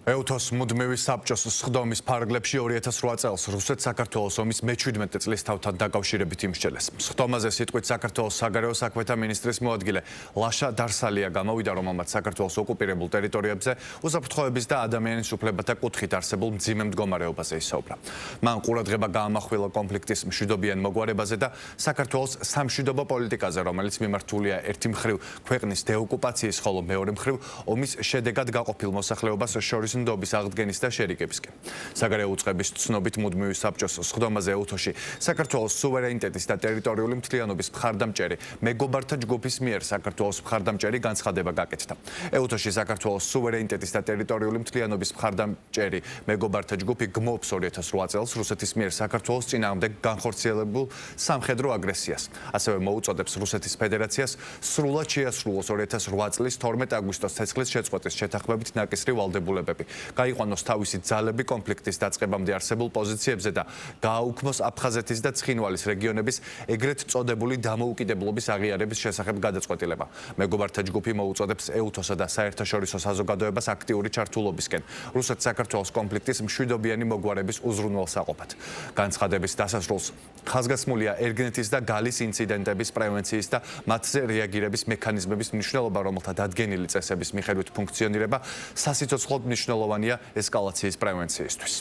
ეუთოს მუდმივი საბჭოს სხდომის ფარგლებში 2008 წელს რუსეთ-საქართველოს ომის მე-17 წლის თავთან დაკავშირებით იმსჯელეს. სხდომაზე სიტყვით საქართველოს საგარეო საქმეთა მინისტრის მოადგილე ლაშა დარსალია გამოვიდა, რომელმაც საქართველოს ოკუპირებულ ტერიტორიებზე უსაფრთხოების და ადამიანის უფლებათა კუთხით არსებულ მძიმე მდგომარეობაზე ისაუბრა. მან ყურადღება გაამახვილა კონფლიქტის მშვიდობიან მოგვარებაზე და საქართველოს სამშვიდობო პოლიტიკაზე, რომელიც მიმართულია ერთი მხრივ ქვეყნის დეოკუპაციის, ხოლო მეორე მხრივ ომის შედეგად გაყოფილ მოსახლეობას შორის ნდობის აღდგენის და შერიგებისკენ. საგარეო უწყების ცნობით მუდმივი საბჭოს სხდომაზე ეუთოში საქართველოს სუვერენიტეტის და ტერიტორიული მთლიანობის მხარდამჭერი მეგობართა ჯგუფის მიერ საქართველოს მხარდამჭერი განცხადება გაკეთდა. ეუთოში საქართველოს სუვერენიტეტის და ტერიტორიული მთლიანობის მხარდამჭერი მეგობართა ჯგუფი გმობს 2008 წელს რუსეთის მიერ საქართველოს წინააღმდეგ განხორციელებულ სამხედრო აგრესიას. ასევე მოუწოდებს რუსეთის ფედერაციას სრულად შეასრულოს 2008 წლის 12 აგვისტოს ცეცხლის შეწყვეტის შეთანხმებით ნაკისრი ვალდებულებები. გაიყვანოს თავისი ძალები კონფლიქტის დაწყებამდე არსებულ პოზიციებზე და გააუქმოს აფხაზეთის და ცხინვალის რეგიონების ეგრეთ წოდებული დამოუკიდებლობის აღიარების შესახებ გადაწყვეტილება. მეგობართა ჯგუფი მოუწოდებს ეუთოსა და საერთაშორისო საზოგადოებას აქტიური ჩართულობისკენ რუსეთ-საქართველოს კონფლიქტის მშვიდობიანი მოგვარების უზრუნველსაყოფად. განცხადების დასასრულს ხაზგასმულია ერგნეთის და გალის ინციდენტების პრევენციის და მათზე რეაგირების მექანიზმების მნიშვნელობა, რომელთა დადგენილი წესების მიხედვით ფუნქციონირება სასიცოცხლოდ მნიშვნელოვანია ესკალაციის პრევენციისთვის.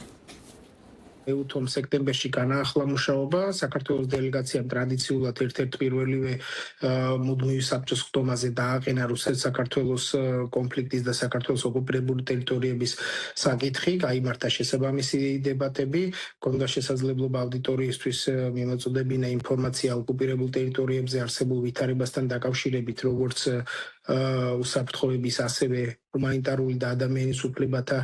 ეუთომ სექტემბერში განაახლა მუშაობა. საქართველოს დელეგაციამ ტრადიციულად ერთ-ერთ პირველივე მუდმივი საბჭოს სხდომაზე დააყენა რუსეთ-საქართველოს კონფლიქტის და საქართველოს ოკუპირებული ტერიტორიების საკითხი, გაიმართა შესაბამისი დებატები, ჰქონდა შესაძლებლობა აუდიტორიისთვის მიმოწოდებინა ინფორმაცია ოკუპირებულ ტერიტორიებზე არსებულ ვითარებასთან დაკავშირებით, როგორც უსაფრთხოების, ასევე ჰუმანიტარული და ადამიანის უფლებათა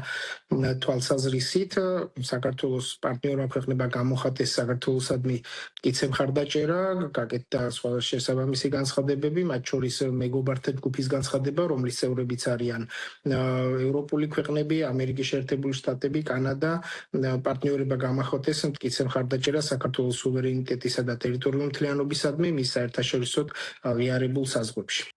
თვალსაზრისით. საქართველოს პარტნიორმა ქვეყნებმა გამოხატეს საქართველოსადმი მტკიცე მხარდაჭერა, გაკეთდა სხვა შესაბამისი განცხადებები, მათ შორის მეგობართა ჯგუფის განცხადება, რომლის წევრებიც არიან ევროპული ქვეყნები, ამერიკის შეერთებული შტატები, კანადა. პარტნიორებმა გამოხატეს მტკიცე მხარდაჭერა საქართველოს სუვერენიტეტისა და ტერიტორიული მთლიანობისადმი მის საერთაშორისო აღიარებულ საზღვრებში.